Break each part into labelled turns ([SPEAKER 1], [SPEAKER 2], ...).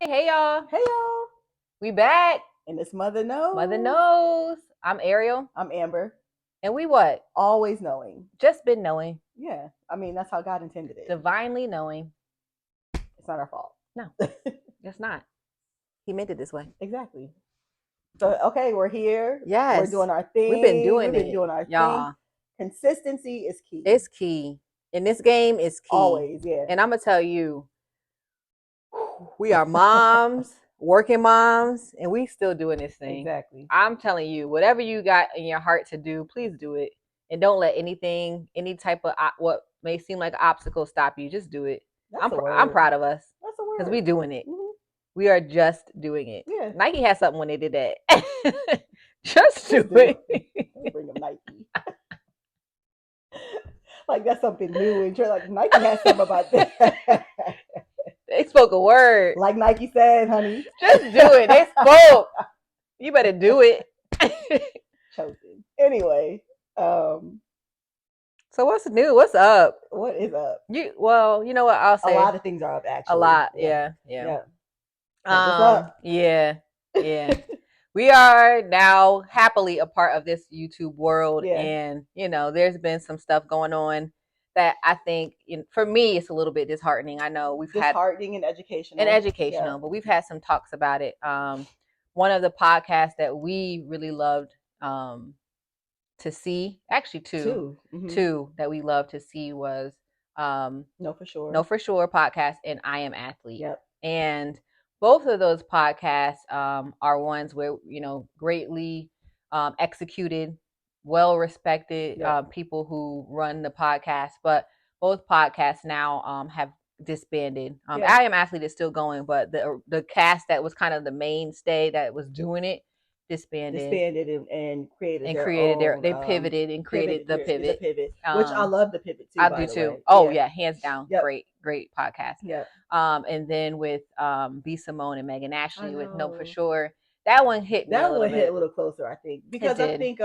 [SPEAKER 1] Hey y'all.
[SPEAKER 2] Hey y'all,
[SPEAKER 1] We back.
[SPEAKER 2] and it's Mother Knows.
[SPEAKER 1] Motha Knows. I'm Ariel.
[SPEAKER 2] I'm Amber.
[SPEAKER 1] And we what?
[SPEAKER 2] Always knowing.
[SPEAKER 1] Just been knowing.
[SPEAKER 2] Yeah, I mean that's how God intended it.
[SPEAKER 1] Divinely knowing.
[SPEAKER 2] It's not our fault.
[SPEAKER 1] No, it's not. He meant it this way.
[SPEAKER 2] Exactly. So okay, we're here.
[SPEAKER 1] Yes.
[SPEAKER 2] We're doing our thing.
[SPEAKER 1] We've been doing
[SPEAKER 2] We've been doing our
[SPEAKER 1] y'all.
[SPEAKER 2] thing. Consistency is key.
[SPEAKER 1] It's key. In this game, it's key.
[SPEAKER 2] Always, yeah.
[SPEAKER 1] And I'm gonna tell you, we are moms, working moms, and we still doing this thing.
[SPEAKER 2] Exactly.
[SPEAKER 1] I'm telling you, whatever you got in your heart to do, please do it. And don't let anything, any type of what may seem like an obstacle stop you. Just do it.
[SPEAKER 2] That's a word.
[SPEAKER 1] I'm proud of us.
[SPEAKER 2] That's a word.
[SPEAKER 1] Because we doing it.
[SPEAKER 2] Mhm.
[SPEAKER 1] We are just doing it.
[SPEAKER 2] Yeah.
[SPEAKER 1] Nike had something when they did that. just do it.
[SPEAKER 2] Bring them Nike. Like that's something new, and like Nike has something about that.
[SPEAKER 1] They spoke a word.
[SPEAKER 2] Like Nike said, honey.
[SPEAKER 1] Just do it. They spoke. You better do it.
[SPEAKER 2] Chosen. Anyway,
[SPEAKER 1] so what's new? What's up?
[SPEAKER 2] What is up?
[SPEAKER 1] You know what I'll say.
[SPEAKER 2] A lot of things are up actually.
[SPEAKER 1] A lot, yeah. Yeah. We are now happily a part of this YouTube world, and there's been some stuff going on that I think, for me, it's a little bit disheartening. I know we've had
[SPEAKER 2] disheartening and educational,
[SPEAKER 1] but we've had some talks about it. One of the podcasts that we really loved to see, actually two that we loved to see was
[SPEAKER 2] Know For
[SPEAKER 1] Sure podcast and I Am Athlete.
[SPEAKER 2] Yep.
[SPEAKER 1] And both of those podcasts are ones where greatly executed, well respected people who run the podcast, but both podcasts now have disbanded. I Am Athlete is still going, but the cast that was kind of the mainstay that was doing it disbanded
[SPEAKER 2] and created
[SPEAKER 1] they pivoted and created the pivot,
[SPEAKER 2] which I love the pivot too.
[SPEAKER 1] I do too. Oh yeah, hands down. Yep. Great podcast.
[SPEAKER 2] Yeah.
[SPEAKER 1] And then with B Simone and Megan Ashley with Know For Sure, that one hit me. That one hit
[SPEAKER 2] a little closer, I think, because I think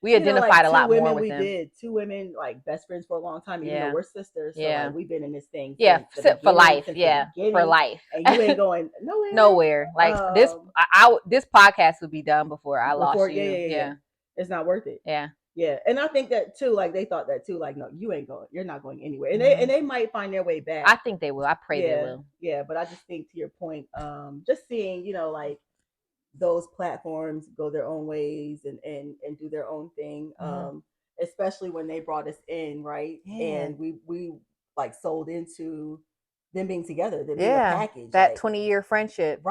[SPEAKER 1] we identified a lot more with them.
[SPEAKER 2] Two women like best friends for a long time. Even though we're sisters, so like, we've been in this thing.
[SPEAKER 1] For life. For life.
[SPEAKER 2] And you ain't going nowhere.
[SPEAKER 1] Nowhere. Like this podcast would be done before I lost you.
[SPEAKER 2] Yeah. It's not worth it.
[SPEAKER 1] Yeah.
[SPEAKER 2] Yeah, and I think that too. Like they thought that too. Like, no, you ain't going. You're not going anywhere. And they might find their way back.
[SPEAKER 1] I think they will. I pray they will.
[SPEAKER 2] Yeah, but I just think, to your point, just seeing like those platforms go their own ways and do their own thing. Especially when they brought us in, right? Yeah. And we like sold into them being together. Them being a package.
[SPEAKER 1] That 20-year friendship.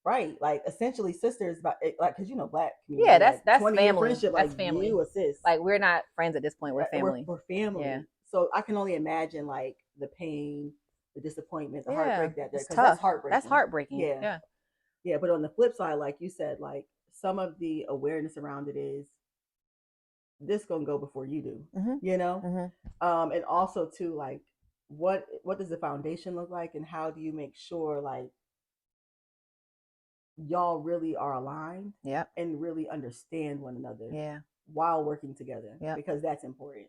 [SPEAKER 2] Right, like essentially sisters, but like, because Black community.
[SPEAKER 1] Yeah, that's family.
[SPEAKER 2] Friendship,
[SPEAKER 1] that's
[SPEAKER 2] like
[SPEAKER 1] family.
[SPEAKER 2] You assist.
[SPEAKER 1] Like we're not friends at this point. We're family.
[SPEAKER 2] We're family. Yeah. So I can only imagine like the pain, the disappointment, the heartbreak that's tough. That's heartbreaking.
[SPEAKER 1] That's heartbreaking.
[SPEAKER 2] Yeah. But on the flip side, like you said, like some of the awareness around it is this gonna go before you do. And also too, like what does the foundation look like, and how do you make sure like y'all really are aligned and really understand one another while working together, because that's important.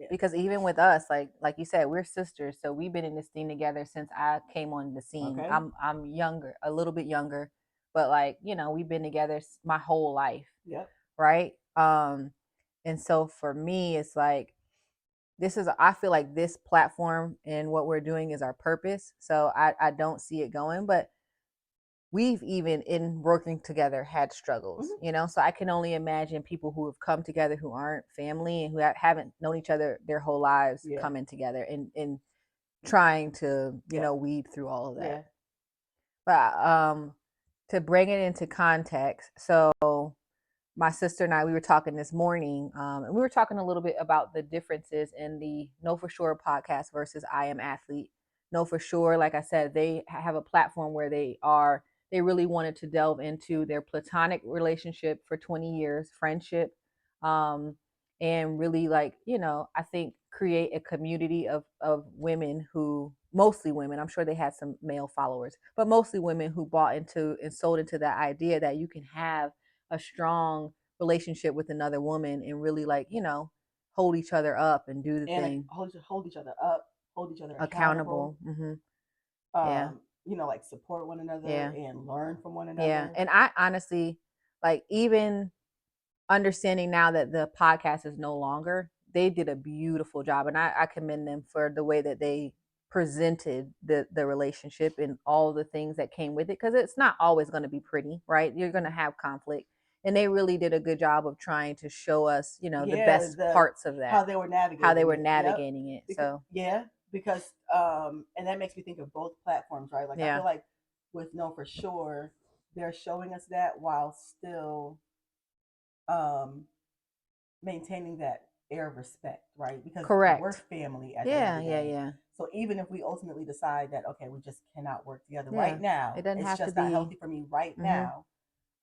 [SPEAKER 2] Because
[SPEAKER 1] even with us, like you said, we're sisters, so we've been in this thing together since I came on the scene. I'm younger, a little bit younger, but like we've been together my whole life. Right. And so for me, it's like I feel like this platform and what we're doing is our purpose. So I don't see it going, but we've even in working together had struggles, so I can only imagine people who have come together who aren't family and who haven't known each other their whole lives coming together and trying to, weed through all of that. But to bring it into context, so my sister and I, we were talking this morning, and we were talking a little bit about the differences in the Know For Sure podcast versus I Am Athlete. Know For Sure, like I said, they have a platform where they really wanted to delve into their platonic relationship for 20 years, friendship, and really I think create a community of women who, mostly women, I'm sure they had some male followers, but mostly women who bought into and sold into that idea that you can have a strong relationship with another woman and really hold each other up and do the thing.
[SPEAKER 2] Hold each other up, hold each other
[SPEAKER 1] accountable.
[SPEAKER 2] like support one another and learn from one another.
[SPEAKER 1] Yeah. And I honestly, like, even understanding now that the podcast is no longer, they did a beautiful job. And I commend them for the way that they presented the relationship and all the things that came with it. Because it's not always going to be pretty, right? You're going to have conflict. And they really did a good job of trying to show us, the best parts of that.
[SPEAKER 2] How they were navigating
[SPEAKER 1] it. So
[SPEAKER 2] because and that makes me think of both platforms, right? Like I feel like with Know For Sure, they're showing us that while still maintaining that air of respect, right? Because we're family at the end of the day.
[SPEAKER 1] Yeah.
[SPEAKER 2] So even if we ultimately decide that, okay, we just cannot work together right now, it's just not healthy for me right now,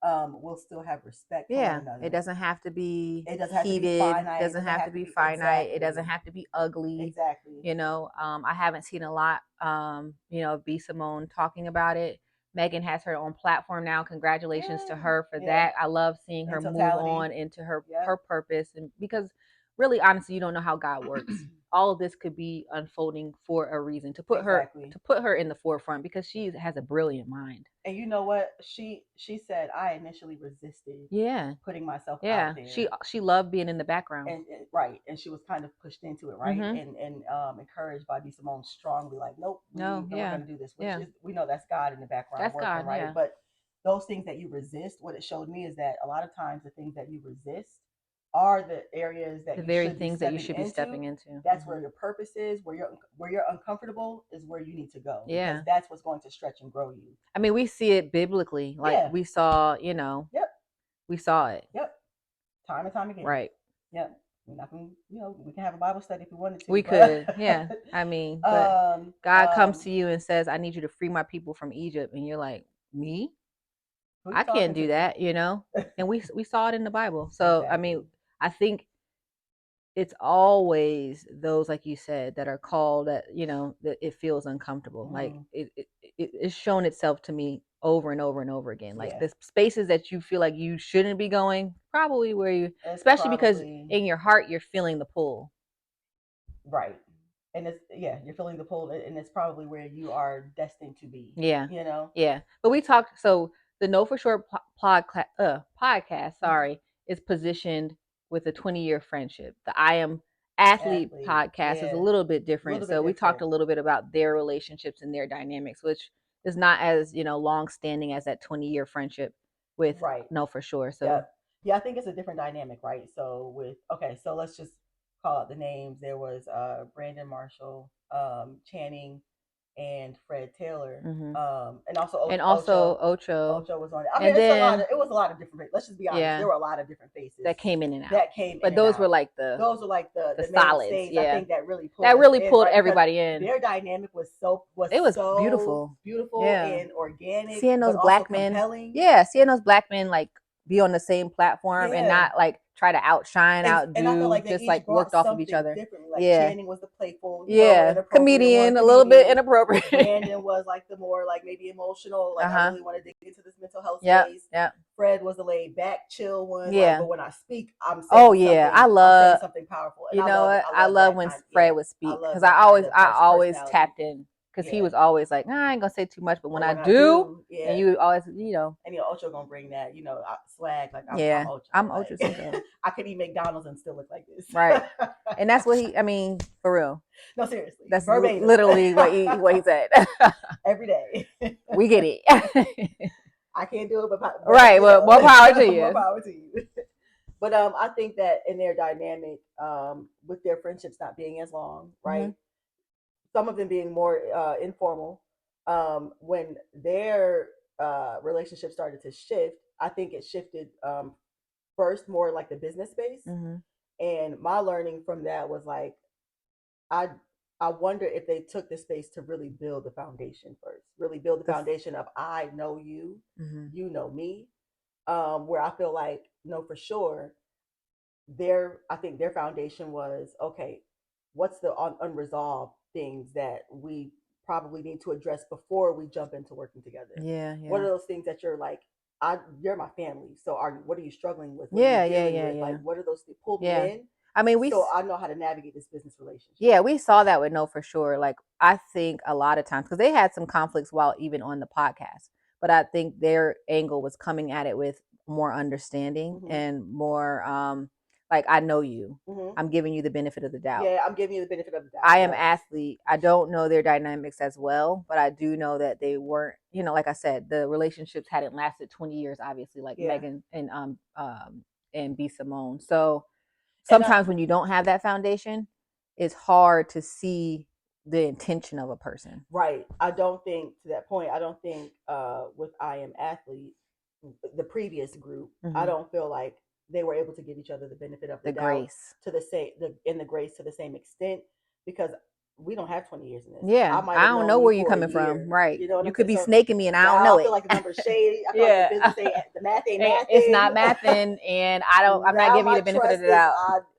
[SPEAKER 2] we'll still have respect for one another.
[SPEAKER 1] It doesn't have to be
[SPEAKER 2] heated.
[SPEAKER 1] It doesn't have to be finite. Exactly. It doesn't have to be ugly.
[SPEAKER 2] Exactly.
[SPEAKER 1] I haven't seen a lot, B. Simone talking about it. Megan has her own platform now. Congratulations to her for that. I love seeing her move on into her purpose, and because really, honestly, you don't know how God works. All of this could be unfolding for a reason to put her in the forefront, because she has a brilliant mind.
[SPEAKER 2] And you know what? She said, I initially resisted putting myself out there.
[SPEAKER 1] She loved being in the background.
[SPEAKER 2] And right. And she was kind of pushed into it, right? And encouraged by B. Simone strongly, like, nope, we're gonna do this. Which is, we know that's God in the background working, God, right? But those things that you resist, what it showed me is that a lot of times the things that you resist are the areas that you should be stepping into. That's where your purpose is, where you're uncomfortable is where you need to go. Because that's what's going to stretch and grow you.
[SPEAKER 1] I mean, we see it biblically. Like we saw, we saw it.
[SPEAKER 2] Yep. Time and time again.
[SPEAKER 1] Right.
[SPEAKER 2] Yep. We're not gonna, we can have a Bible study if we wanted to.
[SPEAKER 1] We could, yeah. I mean, but God comes to you and says, I need you to free my people from Egypt. And you're like, me? I can't do that, And we saw it in the Bible. So, exactly. I mean, I think it's always those, like you said, that are called that, that it feels uncomfortable. Like it's shown itself to me over and over and over again. Like the spaces that you feel like you shouldn't be going, probably where you, especially because in your heart, you're feeling the pull.
[SPEAKER 2] Right. And it's, you're feeling the pull, and it's probably where you are destined to be.
[SPEAKER 1] Yeah. Yeah. But we talked, so the Know For Sure podcast, is positioned with a 20-year friendship. The I Am Athlete podcast is a little bit different. So we talked a little bit about their relationships and their dynamics, which is not as, long standing as that 20-year friendship with Know For Sure. So
[SPEAKER 2] I think it's a different dynamic, right? So so let's just call out the names. There was Brandon Marshall, Channing, and Fred Taylor, and also
[SPEAKER 1] Ocho.
[SPEAKER 2] Ocho was on it. I mean, it was a lot of different. Let's just be honest. There were a lot of different faces
[SPEAKER 1] that came in and out. But those were like the solids.
[SPEAKER 2] I think that really
[SPEAKER 1] pulled everybody in.
[SPEAKER 2] Their dynamic was so
[SPEAKER 1] beautiful,
[SPEAKER 2] and organic.
[SPEAKER 1] Seeing those black men, seeing those black men like be on the same platform and not like try to outshine, outdo, and I feel like just like worked off of each other.
[SPEAKER 2] Like Channing was the playful,
[SPEAKER 1] comedian, a little bit inappropriate.
[SPEAKER 2] Brandon was like the more like maybe emotional, like I really want to dig into this mental health space.
[SPEAKER 1] Yeah.
[SPEAKER 2] Fred was the laid back, chill one.
[SPEAKER 1] Yeah.
[SPEAKER 2] But when I speak, I'm saying
[SPEAKER 1] I love
[SPEAKER 2] something powerful.
[SPEAKER 1] And I love when Fred would speak, because I always tapped in. Because he was always like, I ain't gonna say too much, but when I do, and you always,
[SPEAKER 2] and Ocho gonna bring that, swag. Like I'm Ocho.
[SPEAKER 1] I'm Ocho.
[SPEAKER 2] I could eat McDonald's and still look like this.
[SPEAKER 1] Right. And that's what for real.
[SPEAKER 2] No, seriously.
[SPEAKER 1] That's literally what he said.
[SPEAKER 2] Every day.
[SPEAKER 1] We get it.
[SPEAKER 2] I can't do it, but
[SPEAKER 1] right. Well, more power to you.
[SPEAKER 2] More power to you. But I think that in their dynamic, with their friendships not being as long, right? Mm-hmm. Some of them being more informal, when their relationship started to shift, I think it shifted first more like the business space. Mm-hmm. And my learning from that was like, I wonder if they took the space to really build the foundation first, really build the foundation of I know you, you know me, where I feel like, Know For Sure, I think their foundation was, okay, what's the unresolved things that we probably need to address before we jump into working together? Yeah. What are those things that you're like, you're my family, so what are you struggling with? What are you dealing with? Like, what are those things? Pull me in.
[SPEAKER 1] I mean,
[SPEAKER 2] so I know how to navigate this business relationship.
[SPEAKER 1] Yeah, we saw that with No for sure. Like, I think a lot of times, because they had some conflicts while even on the podcast, but I think their angle was coming at it with more understanding and more like, I know you. I'm giving you the benefit of the doubt.
[SPEAKER 2] Yeah, I'm giving you the benefit of the doubt.
[SPEAKER 1] I am athlete. I don't know their dynamics as well, but I do know that they weren't, like I said, the relationships hadn't lasted 20 years, obviously, like Megan and B Simone. So sometimes when you don't have that foundation, it's hard to see the intention of a person.
[SPEAKER 2] Right. I don't think, to that point, I don't think with I Am Athlete, the previous group, I don't feel like they were able to give each other the benefit of the doubt,
[SPEAKER 1] grace
[SPEAKER 2] to the same, the grace to the same extent, because we don't have 20 years in this.
[SPEAKER 1] Yeah, I don't know where you're coming from. Right. You know, you could be snaking me and I don't know it.
[SPEAKER 2] I feel like the number's shady. I feel like the business the math ain't mathing.
[SPEAKER 1] It's not mathing, and I'm not giving you the benefit of the doubt.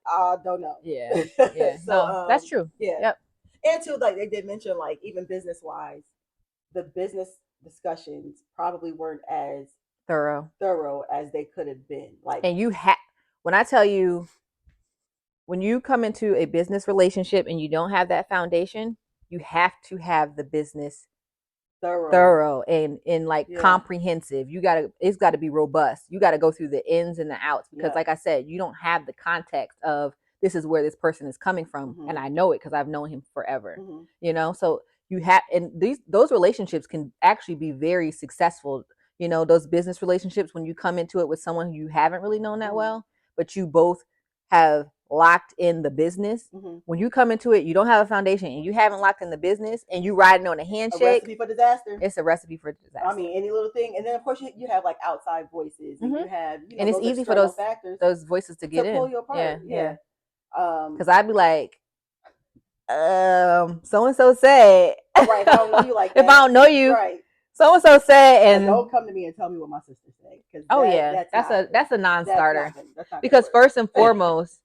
[SPEAKER 2] I don't know.
[SPEAKER 1] Yeah. Yeah. So no, that's true.
[SPEAKER 2] Yeah.
[SPEAKER 1] Yep.
[SPEAKER 2] And too, like they did mention, like even business wise, the business discussions probably weren't as thorough as they could have been. Like,
[SPEAKER 1] and when I tell you, when you come into a business relationship and you don't have that foundation, you have to have the business thorough and like comprehensive. It's got to be robust. You got to go through the ins and the outs, because like I said, you don't have the context of this is where this person is coming from, and I know it because I've known him forever. So you have, and those relationships can actually be very successful. Those business relationships, when you come into it with someone who you haven't really known that well, but you both have locked in the business. When you come into it, you don't have a foundation and you haven't locked in the business, and you riding on a handshake.
[SPEAKER 2] A recipe for disaster.
[SPEAKER 1] It's a recipe for disaster.
[SPEAKER 2] I mean, any little thing, and then of course you have like outside voices, and you have
[SPEAKER 1] and it's easy for those voices to get in,
[SPEAKER 2] pull you apart. Yeah.
[SPEAKER 1] Because I'd be like, so and so said,
[SPEAKER 2] right? I don't know you like that.
[SPEAKER 1] If I don't know you,
[SPEAKER 2] right?
[SPEAKER 1] So and so said, and
[SPEAKER 2] don't come to me and tell me what my sister said.
[SPEAKER 1] That's a non-starter. Because first and foremost,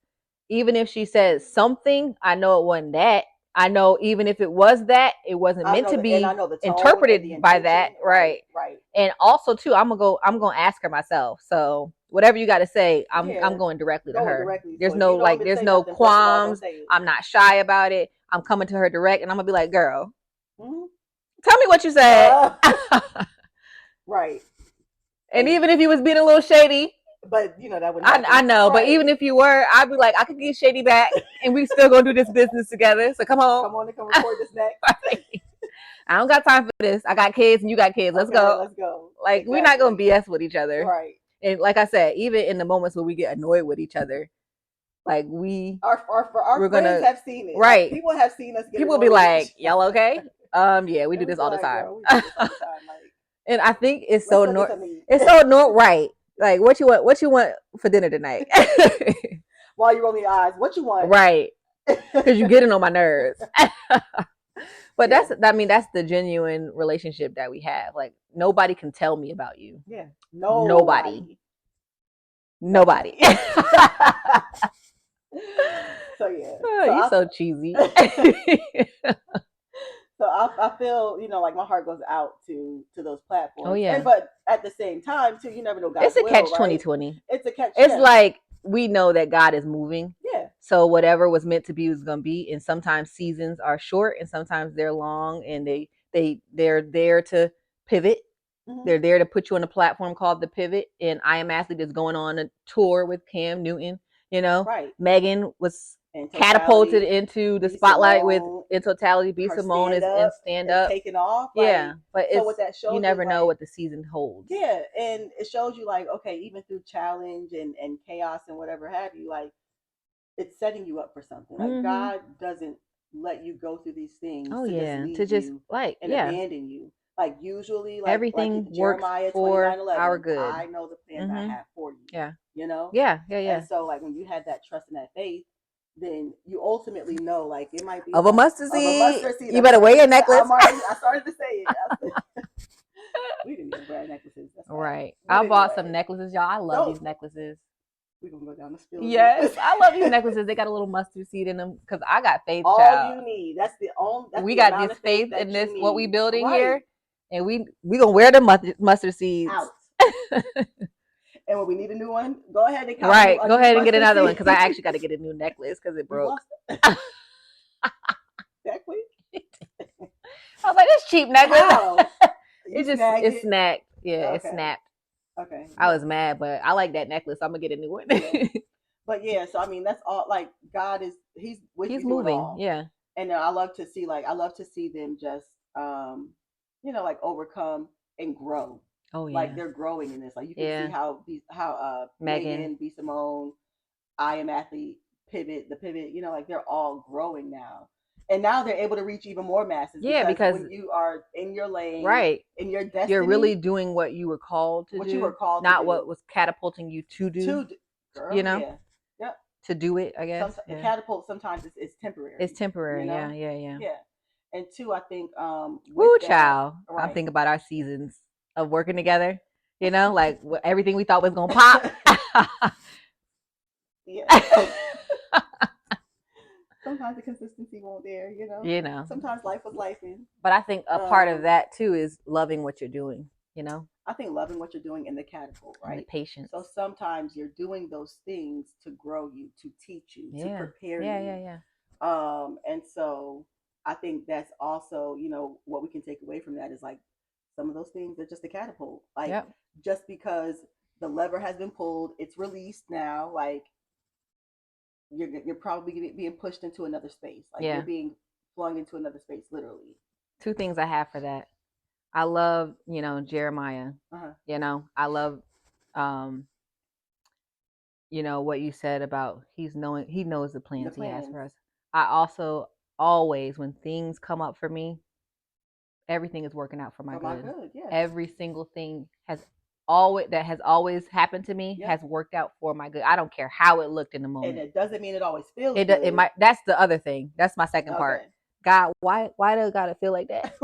[SPEAKER 1] even if she says something, I know it wasn't that. I know even if it was that, it wasn't meant to be interpreted by that, right?
[SPEAKER 2] Right.
[SPEAKER 1] And also too, I'm gonna ask her myself. So whatever you got to say, I'm going directly to her. There's no there's no qualms. I'm not shy about it. I'm coming to her direct, and I'm gonna be like, girl, tell me what you said.
[SPEAKER 2] Right.
[SPEAKER 1] And even if you was being a little shady,
[SPEAKER 2] but that would
[SPEAKER 1] I know, right. But even if you were, I'd be like, I could get shady back, and we still gonna do this business together. So come on
[SPEAKER 2] and come record this next.
[SPEAKER 1] I don't got time for this. I got kids and you got kids. Let's go. Like, exactly. We're not gonna BS with each other,
[SPEAKER 2] right?
[SPEAKER 1] And like I said, even in the moments where we get annoyed with each other, like
[SPEAKER 2] our friends have seen it.
[SPEAKER 1] Right?
[SPEAKER 2] Like, people have seen us.
[SPEAKER 1] People be like, "Y'all okay?" Yeah, we do this all the time. And I think it's so right. Like, what you want for dinner tonight?
[SPEAKER 2] While you're on the eyes, what you want?
[SPEAKER 1] Right. Because you're getting on my nerves. But that's the genuine relationship that we have. Like, nobody can tell me about you.
[SPEAKER 2] Yeah.
[SPEAKER 1] Nobody.
[SPEAKER 2] So yeah.
[SPEAKER 1] You're so cheesy.
[SPEAKER 2] So I feel, like my heart goes out to those platforms.
[SPEAKER 1] Oh yeah.
[SPEAKER 2] But at the same time too, you never know God's
[SPEAKER 1] will. It's a catch 2020. It's a catch. It's like, we know that God is moving.
[SPEAKER 2] Yeah.
[SPEAKER 1] So whatever was meant to be is gonna be. And sometimes seasons are short and sometimes they're long, and they're there to pivot. They're there to put you on a platform called The Pivot. And I Am Athlete is going on a tour with Cam Newton.
[SPEAKER 2] Right.
[SPEAKER 1] Megan was catapulted into the spotlight with In Totality. B Simone is in stand up,
[SPEAKER 2] taking off.
[SPEAKER 1] Yeah, but so what that shows, you never know what the season holds.
[SPEAKER 2] Yeah, and it shows you, like, okay, even through challenge and chaos and whatever have you, like, it's setting you up for something. Like, God doesn't let you go through these things to just abandon you. Like, usually, like,
[SPEAKER 1] everything works for our good.
[SPEAKER 2] I know the plans I have for you.
[SPEAKER 1] Yeah.
[SPEAKER 2] Yeah. And so, like, when you had that trust and that faith, then you ultimately know, like, it might be
[SPEAKER 1] of a mustard seed. You better wear your necklace.
[SPEAKER 2] I started to say it. We didn't even wear necklaces.
[SPEAKER 1] Right. I bought some necklaces, y'all. I love these necklaces.
[SPEAKER 2] We're gonna go down the spill.
[SPEAKER 1] Yes, I love these necklaces. They got a little mustard seed in them because I got faith.
[SPEAKER 2] All you need. That's the only.
[SPEAKER 1] We got this faith in this what we building here, and we gonna wear the mustard seeds.
[SPEAKER 2] Out. And when we need a new one, go ahead and
[SPEAKER 1] right. Go ahead and get another one because I actually got to get a new necklace because it broke.
[SPEAKER 2] Exactly.
[SPEAKER 1] I was like, this cheap necklace. It
[SPEAKER 2] snagged.
[SPEAKER 1] snapped. Yeah,
[SPEAKER 2] okay.
[SPEAKER 1] It snapped.
[SPEAKER 2] Okay.
[SPEAKER 1] I was mad, but I like that necklace. I'm gonna get a new one.
[SPEAKER 2] But yeah, so I mean, that's all. Like God is, He's with you
[SPEAKER 1] moving.
[SPEAKER 2] Through it all.
[SPEAKER 1] Yeah.
[SPEAKER 2] And I love to see them just, like overcome and grow.
[SPEAKER 1] Oh yeah.
[SPEAKER 2] Like they're growing in this. Like you can see how Megan, B Simone, I Am Athlete, Pivot, the Pivot. Like they're all growing now. And now they're able to reach even more masses.
[SPEAKER 1] Yeah, because
[SPEAKER 2] when you are in your lane,
[SPEAKER 1] right,
[SPEAKER 2] in your destiny,
[SPEAKER 1] you're really doing what you were called to do.
[SPEAKER 2] You were called
[SPEAKER 1] not
[SPEAKER 2] to do.
[SPEAKER 1] What was catapulting you to do.
[SPEAKER 2] Girl,
[SPEAKER 1] Yeah. Yep. To do it, I guess.
[SPEAKER 2] The catapult sometimes is temporary.
[SPEAKER 1] It's temporary. Yeah.
[SPEAKER 2] And two, I think,
[SPEAKER 1] woo, child. Right. I'm thinking about our seasons of working together. Like everything we thought was gonna pop.
[SPEAKER 2] Yeah. Sometimes the consistency won't there, Sometimes life was lifing.
[SPEAKER 1] But I think a part of that too is loving what you're doing,
[SPEAKER 2] I think loving what you're doing in the catapult, right?
[SPEAKER 1] And the patience.
[SPEAKER 2] So sometimes you're doing those things to grow you, to teach you, to prepare you. Yeah. And so I think that's also, what we can take away from that is like some of those things are just a catapult. Like just because the lever has been pulled, it's released now, like you're probably being pushed into another space. Like you're being flung into another space, literally.
[SPEAKER 1] Two things I have for that. I love, Jeremiah. I love, what you said about he knows the plans he has for us. I also always, when things come up for me, everything is working out for my good. Yeah. Every single thing has always happened to me has worked out for my good. I don't care how it looked in the moment.
[SPEAKER 2] And it doesn't mean it always feels
[SPEAKER 1] good.
[SPEAKER 2] It
[SPEAKER 1] might. That's the other thing. That's my second part. God, why does God feel like that?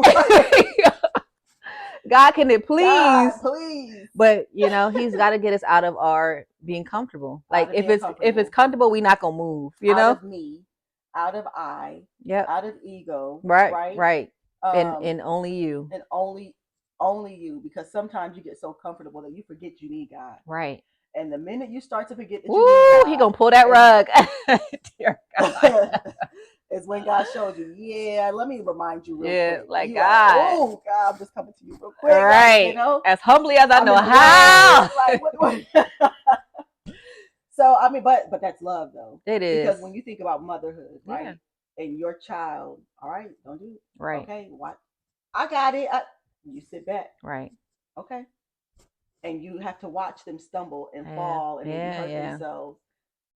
[SPEAKER 1] God, can it please? God,
[SPEAKER 2] please.
[SPEAKER 1] But He's got to get us out of our being comfortable. Like if it's comfortable, we're not gonna move.
[SPEAKER 2] Out of me, out of I. Out of ego.
[SPEAKER 1] Right. And only you.
[SPEAKER 2] And only you, because sometimes you get so comfortable that you forget you need God.
[SPEAKER 1] Right.
[SPEAKER 2] And the minute you start to forget that you need God,
[SPEAKER 1] He gonna pull that rug.
[SPEAKER 2] Dear God. Is when God showed you, let me remind you real quick.
[SPEAKER 1] Like God.
[SPEAKER 2] Oh God, I'm just coming to you real quick.
[SPEAKER 1] Right.
[SPEAKER 2] Like,
[SPEAKER 1] as humbly as I know how.
[SPEAKER 2] Like, what? So I mean, but that's love though.
[SPEAKER 1] It is.
[SPEAKER 2] Because when you think about motherhood, right? And your child, all right, don't do it.
[SPEAKER 1] Right.
[SPEAKER 2] Okay, what? I got it. You sit back.
[SPEAKER 1] Right.
[SPEAKER 2] Okay. And you have to watch them stumble and fall and maybe hurt themselves.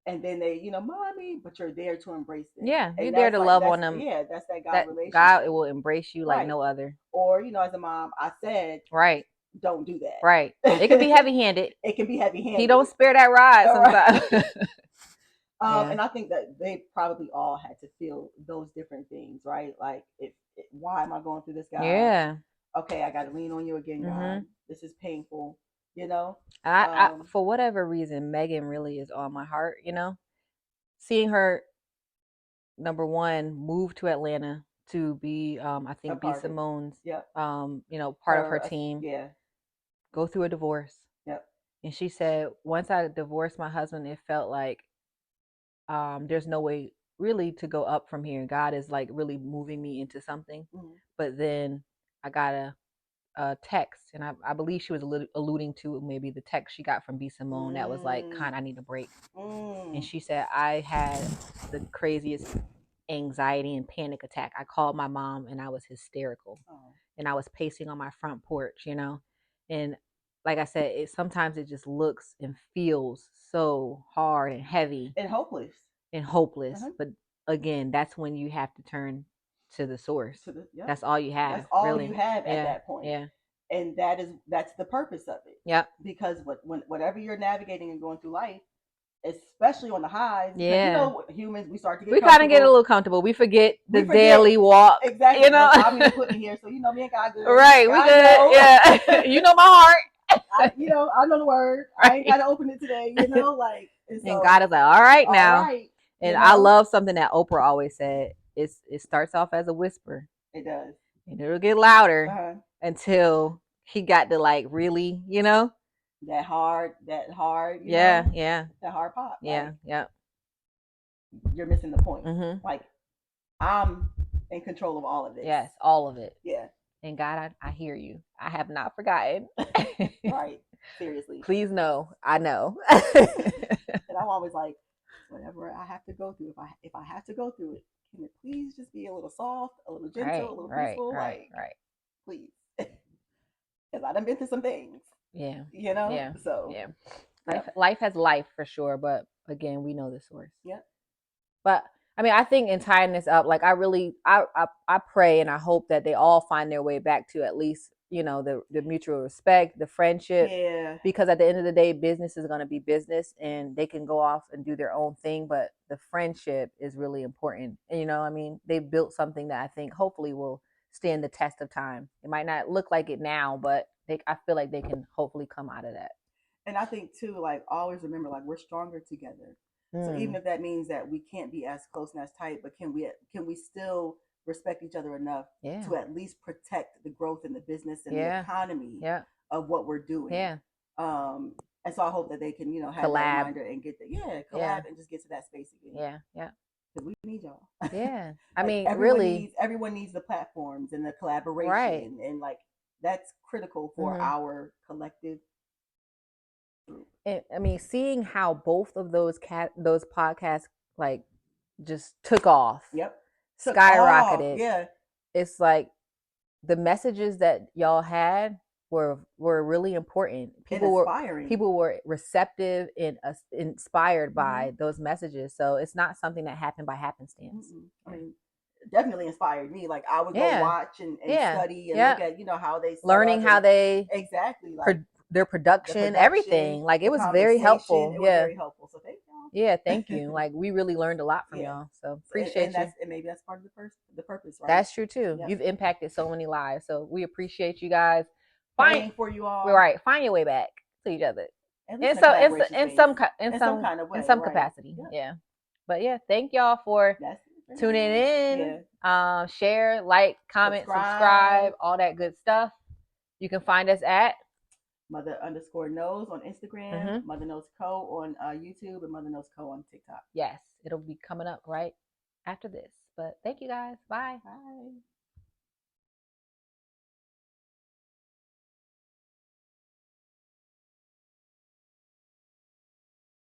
[SPEAKER 2] And then they, mommy, but you're there to embrace them.
[SPEAKER 1] Yeah, you're there to love on them.
[SPEAKER 2] Yeah, that's that God relationship.
[SPEAKER 1] God will embrace you like no other.
[SPEAKER 2] Or, as a mom, I said,
[SPEAKER 1] right,
[SPEAKER 2] don't do that.
[SPEAKER 1] Right. It can be heavy-handed.
[SPEAKER 2] It can be heavy-handed.
[SPEAKER 1] He don't spare that ride sometimes.
[SPEAKER 2] And I think that they probably all had to feel those different things, right? Like, why am I going through this, God?
[SPEAKER 1] Yeah.
[SPEAKER 2] Okay, I got to lean on you again, God. This is painful.
[SPEAKER 1] I for whatever reason, Megan really is on my heart. Seeing her, number one, move to Atlanta to be, I think, B Simone's, part of her team.
[SPEAKER 2] Yeah.
[SPEAKER 1] Go through a divorce.
[SPEAKER 2] Yep.
[SPEAKER 1] And she said, once I divorced my husband, it felt like there's no way really to go up from here. God is like really moving me into something. But then I got a text, and I believe she was alluding to maybe the text she got from B Simone that was like, I need a break. And she said, I had the craziest anxiety and panic attack. I called my mom and I was hysterical. And I was pacing on my front porch, and like I said, sometimes it just looks and feels so hard and heavy
[SPEAKER 2] and hopeless
[SPEAKER 1] But again, that's when you have to turn to the source. That's all you have.
[SPEAKER 2] That's all you have at that point.
[SPEAKER 1] Yeah.
[SPEAKER 2] And that's the purpose of it.
[SPEAKER 1] Yeah.
[SPEAKER 2] Because whatever you're navigating and going through life, especially on the highs, humans, we start to get
[SPEAKER 1] kind of get a little comfortable. We forget the daily walk.
[SPEAKER 2] Exactly. I'm gonna put in here, so me and God good.
[SPEAKER 1] Right, we good. Yeah. You know my heart.
[SPEAKER 2] I know the word. Right. I ain't gotta open it today. And
[SPEAKER 1] God is like, all right now. All right. And I love something that Oprah always said. It starts off as a whisper.
[SPEAKER 2] It does.
[SPEAKER 1] And it'll get louder until he got to like really,
[SPEAKER 2] that hard,
[SPEAKER 1] Yeah,
[SPEAKER 2] that hard pop.
[SPEAKER 1] yeah,
[SPEAKER 2] Like,
[SPEAKER 1] yeah.
[SPEAKER 2] you're missing the point.
[SPEAKER 1] Mm-hmm.
[SPEAKER 2] Like, I'm in control of all of this.
[SPEAKER 1] Yes, all of it.
[SPEAKER 2] Yeah.
[SPEAKER 1] And God, I hear you. I have not forgotten.
[SPEAKER 2] Right. Seriously.
[SPEAKER 1] Please know. I know.
[SPEAKER 2] And I'm always like, whatever I have to go through, if I have to go through it, can it please just be a little soft, a little gentle, a little peaceful?
[SPEAKER 1] Right.
[SPEAKER 2] Please. Because I done been through some things.
[SPEAKER 1] Yeah.
[SPEAKER 2] You know?
[SPEAKER 1] Yeah.
[SPEAKER 2] So
[SPEAKER 1] yeah. Life has life for sure, but again, we know the source.
[SPEAKER 2] Yeah.
[SPEAKER 1] But I mean, I think in tying this up, like I pray and I hope that they all find their way back to at least, the mutual respect, the friendship.
[SPEAKER 2] Yeah.
[SPEAKER 1] Because at the end of the day, business is going to be business and they can go off and do their own thing, but the friendship is really important. And I mean, they've built something that I think hopefully will stand the test of time. It might not look like it now, but I feel like they can hopefully come out of that.
[SPEAKER 2] And I think too, like, always remember, like, we're stronger together. So even if that means that we can't be as close and as tight, but can we still respect each other enough to at least protect the growth in the business and the economy of what we're doing?
[SPEAKER 1] Yeah.
[SPEAKER 2] And so I hope that they can, have
[SPEAKER 1] collab.
[SPEAKER 2] that reminder and get collab and just get to that space again.
[SPEAKER 1] Yeah.
[SPEAKER 2] Because we need y'all.
[SPEAKER 1] Yeah. I
[SPEAKER 2] like,
[SPEAKER 1] mean, really,
[SPEAKER 2] everyone needs the platforms and the collaboration, and like, that's critical for our collective group.
[SPEAKER 1] And I mean, seeing how both of those podcasts like just took off.
[SPEAKER 2] Yep.
[SPEAKER 1] Skyrocketed.
[SPEAKER 2] Yeah.
[SPEAKER 1] It's like the messages that y'all had were really important. People were receptive and inspired by those messages. So it's not something that happened by happenstance.
[SPEAKER 2] I mean, definitely inspired me. Like, I would go watch and study and look at how they
[SPEAKER 1] learning how they
[SPEAKER 2] exactly like
[SPEAKER 1] their production, everything. Like, it was very helpful.
[SPEAKER 2] It was very helpful. So thank y'all.
[SPEAKER 1] Yeah, thank you. Like, we really learned a lot from y'all. So appreciate you.
[SPEAKER 2] And maybe that's part of the purpose, right?
[SPEAKER 1] That's true too. Yep. You've impacted so many lives. So we appreciate you guys.
[SPEAKER 2] Praying for you all.
[SPEAKER 1] Right. Find your way back to each other. In some kind of way. In some capacity. Yep. Yeah. But yeah, thank y'all for tuning in. Yeah. Share, like, comment, subscribe, all that good stuff. You can find us at
[SPEAKER 2] Motha_knows on Instagram, Motha Knows Co on YouTube, and Motha Knows Co on TikTok.
[SPEAKER 1] Yes, it'll be coming up right after this. But thank you guys. Bye.
[SPEAKER 2] Bye.